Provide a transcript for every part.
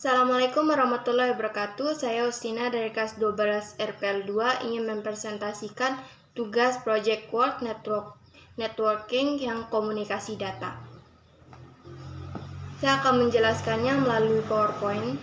Assalamualaikum warahmatullahi wabarakatuh. Saya Ustina dari kelas 12 RPL2 ingin mempresentasikan tugas Project Work Networking yang komunikasi data. Saya akan menjelaskannya melalui PowerPoint.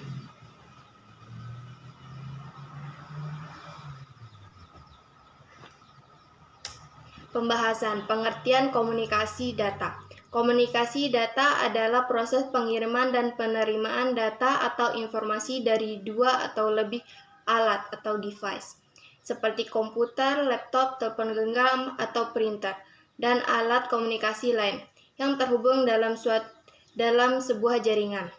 Pembahasan pengertian komunikasi data. Komunikasi data adalah proses pengiriman dan penerimaan data atau informasi dari dua atau lebih alat atau device, seperti komputer, laptop, telepon genggam, atau printer, dan alat komunikasi lain yang terhubung dalam sebuah jaringan,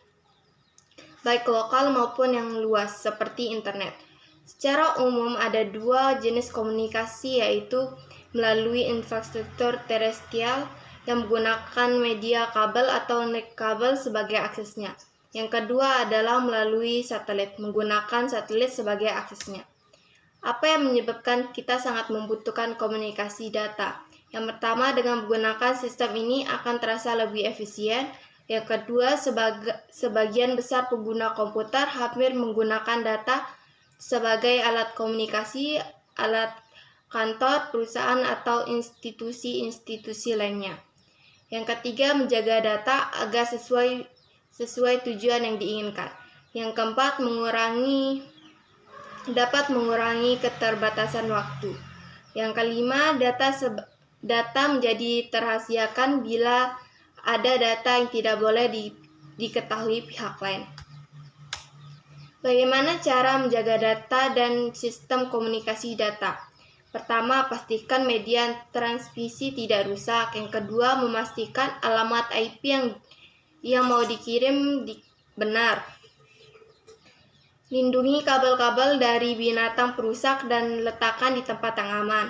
baik lokal maupun yang luas, seperti internet. Secara umum ada dua jenis komunikasi, yaitu melalui infrastruktur terestrial yang menggunakan media kabel atau kabel sebagai aksesnya. Yang kedua adalah melalui satelit, menggunakan satelit sebagai aksesnya. Apa yang menyebabkan kita sangat membutuhkan komunikasi data? Yang pertama, dengan menggunakan sistem ini akan terasa lebih efisien. Yang kedua, sebagian besar pengguna komputer hampir menggunakan data sebagai alat komunikasi, alat kantor, perusahaan, atau institusi-institusi lainnya. Yang ketiga, menjaga data agar sesuai tujuan yang diinginkan. Yang keempat, dapat mengurangi keterbatasan waktu. Yang kelima, data menjadi terahasiakan bila ada data yang tidak boleh diketahui pihak lain. Bagaimana cara menjaga data dan sistem komunikasi data? Pertama, pastikan media transmisi tidak rusak. Yang kedua, memastikan alamat IP yang mau dikirim benar. Lindungi kabel-kabel dari binatang perusak dan letakkan di tempat yang aman.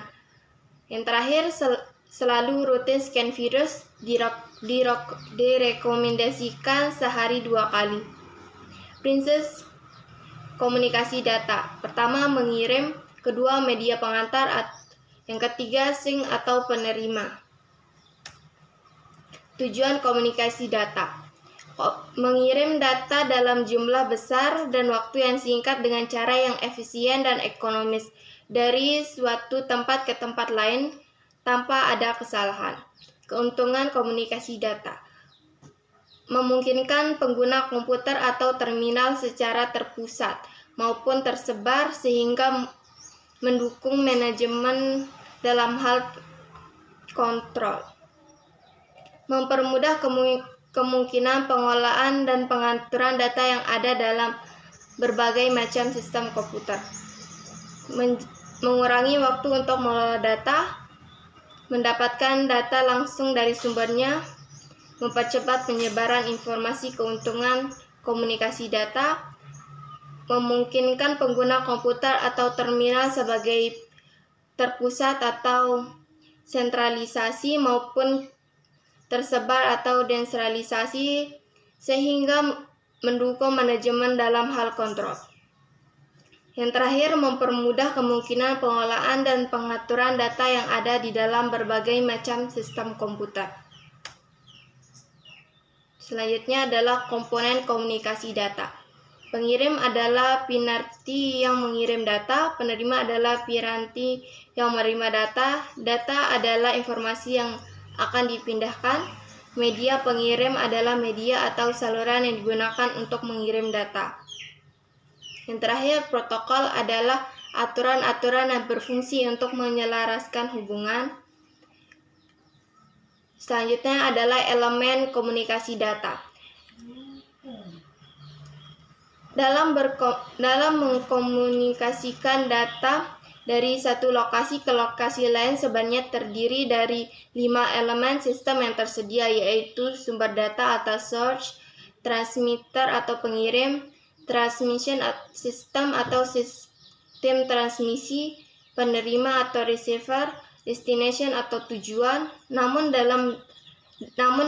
Yang terakhir, selalu rutin scan virus, direkomendasikan sehari 2 kali. Prinsip komunikasi data. Pertama, mengirim. Kedua, media pengantar. Yang ketiga, sink atau penerima. Tujuan komunikasi data. Mengirim data dalam jumlah besar dan waktu yang singkat dengan cara yang efisien dan ekonomis dari suatu tempat ke tempat lain tanpa ada kesalahan. Keuntungan komunikasi data. Memungkinkan pengguna komputer atau terminal secara terpusat maupun tersebar sehingga mendukung manajemen dalam hal kontrol. Mempermudah kemungkinan pengolahan dan pengaturan data yang ada dalam berbagai macam sistem komputer. Mengurangi waktu untuk mengelola data, mendapatkan data langsung dari sumbernya, mempercepat penyebaran informasi. Keuntungan komunikasi data, memungkinkan pengguna komputer atau terminal sebagai terpusat atau sentralisasi maupun tersebar atau desentralisasi sehingga mendukung manajemen dalam hal kontrol. Yang terakhir, mempermudah kemungkinan pengolahan dan pengaturan data yang ada di dalam berbagai macam sistem komputer. Selanjutnya adalah komponen komunikasi data. Pengirim adalah pinarti yang mengirim data, penerima adalah piranti yang menerima data, data adalah informasi yang akan dipindahkan, media pengirim adalah media atau saluran yang digunakan untuk mengirim data. Yang terakhir, protokol adalah aturan-aturan yang berfungsi untuk menyelaraskan hubungan. Selanjutnya adalah elemen komunikasi data. Dalam mengkomunikasikan data dari satu lokasi ke lokasi lain sebenarnya terdiri dari 5 elemen sistem yang tersedia, yaitu sumber data atau source, transmitter atau pengirim, transmission system atau sistem transmisi, penerima atau receiver, destination atau tujuan. Namun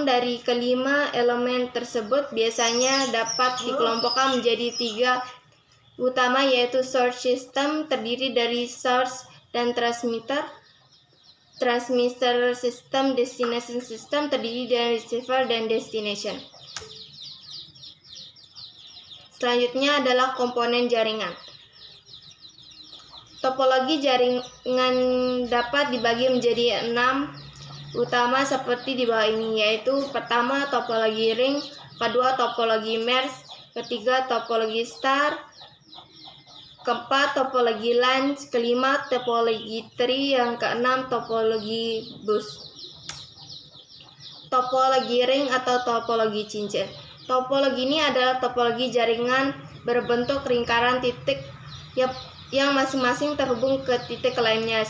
dari kelima elemen tersebut biasanya dapat dikelompokkan menjadi 3 utama, yaitu source system terdiri dari source dan transmitter, transmitter system, destination system terdiri dari receiver dan destination. Selanjutnya adalah komponen jaringan. Topologi jaringan dapat dibagi menjadi 6 utama seperti di bawah ini, yaitu pertama topologi ring, kedua topologi mesh, ketiga topologi star, keempat topologi lines, kelima topologi tree, yang keenam topologi bus. Topologi ring atau topologi cincin. Topologi ini adalah topologi jaringan berbentuk lingkaran titik yang masing-masing terhubung ke titik lainnya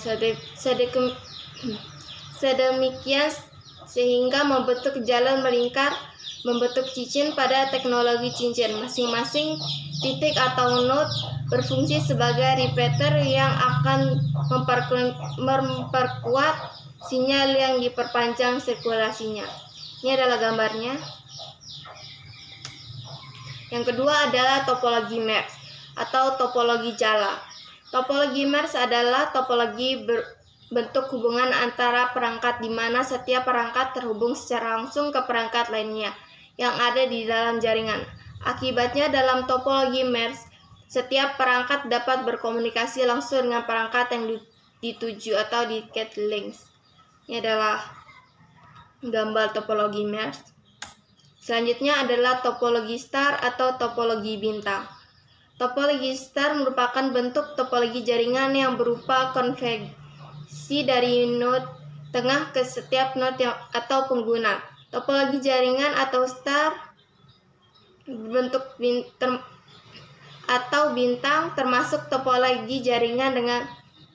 sedemikian sehingga membentuk jalan melingkar, membentuk cincin. Pada teknologi cincin, masing-masing titik atau node berfungsi sebagai repeater yang akan memperkuat sinyal yang diperpanjang sirkulasinya. Ini adalah gambarnya. Yang kedua adalah topologi mesh atau topologi jala. Topologi mesh adalah topologi bentuk hubungan antara perangkat di mana setiap perangkat terhubung secara langsung ke perangkat lainnya yang ada di dalam jaringan. Akibatnya dalam topologi mesh, setiap perangkat dapat berkomunikasi langsung dengan perangkat yang dituju atau di cat links. Ini adalah gambar topologi mesh. Selanjutnya adalah topologi star atau topologi bintang. Topologi star merupakan bentuk topologi jaringan yang berupa konveksi dari node tengah ke setiap node atau pengguna. Topologi jaringan atau star bentuk bintang termasuk topologi jaringan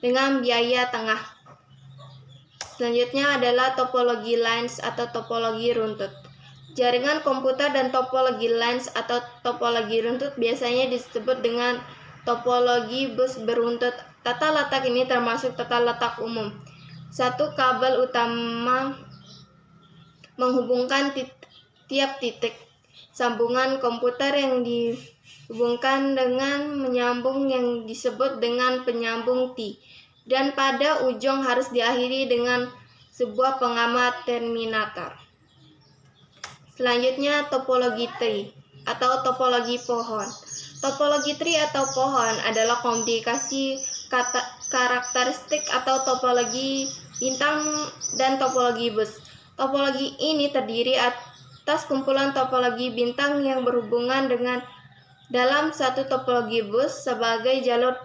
dengan biaya tengah. Selanjutnya adalah topologi lines atau topologi runtut. Jaringan komputer dan topologi lines atau topologi runtut biasanya disebut dengan topologi bus beruntut. Tata letak ini termasuk tata letak umum. Satu kabel utama menghubungkan tiap titik sambungan komputer yang dihubungkan dengan menyambung yang disebut dengan penyambung T, dan pada ujung harus diakhiri dengan sebuah pengamat terminator. Selanjutnya topologi tree atau topologi pohon. Topologi tree atau pohon adalah kombinasi karakteristik atau topologi bintang dan topologi bus. Topologi ini terdiri atas kumpulan topologi bintang yang berhubungan dengan dalam satu topologi bus sebagai jalur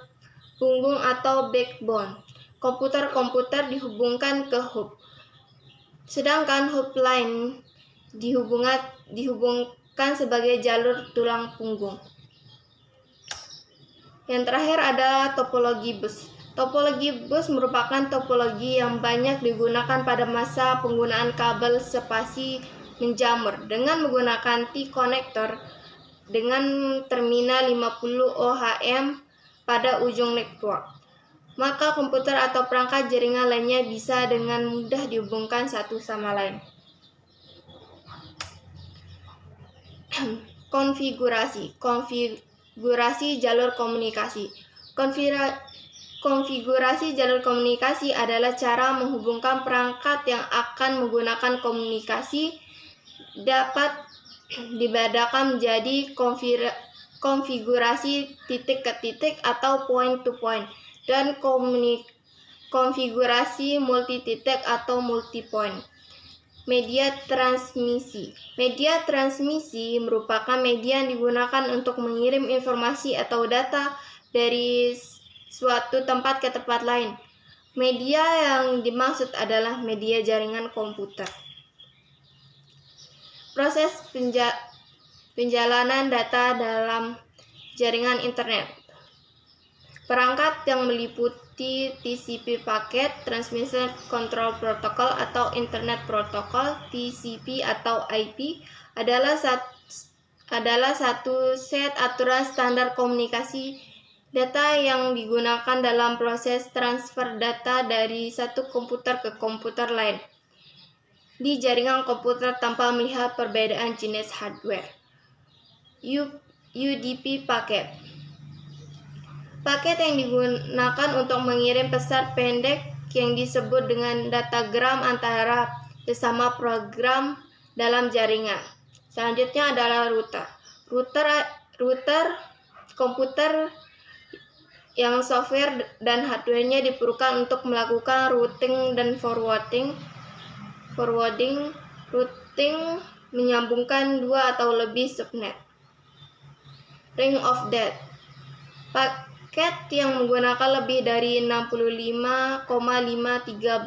punggung atau backbone. Komputer-komputer dihubungkan ke hub, sedangkan hub lain dihubungkan sebagai jalur tulang punggung. Yang terakhir ada topologi bus. Topologi bus merupakan topologi yang banyak digunakan pada masa penggunaan kabel spasi menjamur dengan menggunakan T-konektor dengan terminal 50 ohm pada ujung network. Maka komputer atau perangkat jaringan lainnya bisa dengan mudah dihubungkan satu sama lain. Konfigurasi jalur komunikasi. Konfigurasi jalur komunikasi adalah cara menghubungkan perangkat yang akan menggunakan komunikasi dapat dibedakan menjadi konfigurasi titik ke titik atau point to point dan konfigurasi multi titik atau multi point. Media transmisi. Media transmisi merupakan media yang digunakan untuk mengirim informasi atau data dari suatu tempat ke tempat lain. Media yang dimaksud adalah media jaringan komputer. Proses penjalanan data dalam jaringan internet. Perangkat yang meliputi TCP Packet Transmission Control Protocol atau Internet Protocol TCP atau IP adalah satu set aturan standar komunikasi data yang digunakan dalam proses transfer data dari satu komputer ke komputer lain di jaringan komputer tanpa melihat perbedaan jenis hardware. UDP paket. Paket yang digunakan untuk mengirim pesan pendek yang disebut dengan datagram antara sesama program dalam jaringan. Selanjutnya adalah router. Router router komputer yang software dan hardware-nya diperlukan untuk melakukan routing dan forwarding. Routing menyambungkan dua atau lebih subnet. Ring of Death. Paket yang menggunakan lebih dari 65,5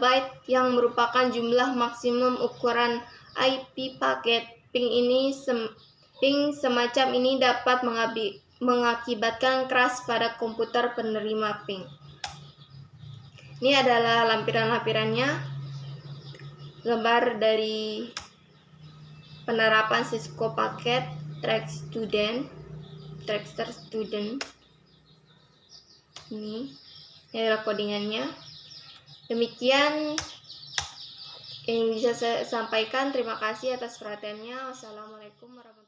byte yang merupakan jumlah maksimum ukuran IP paket. Ping semacam ini dapat mengakibatkan crash pada komputer penerima ping. Ini adalah lampiran-lampirannya, gambar dari penerapan Cisco paket Trackster Student. Ini adalah codingannya. Demikian yang bisa saya sampaikan. Terima kasih atas perhatiannya. Wassalamualaikum warahmatullahi wabarakatuh.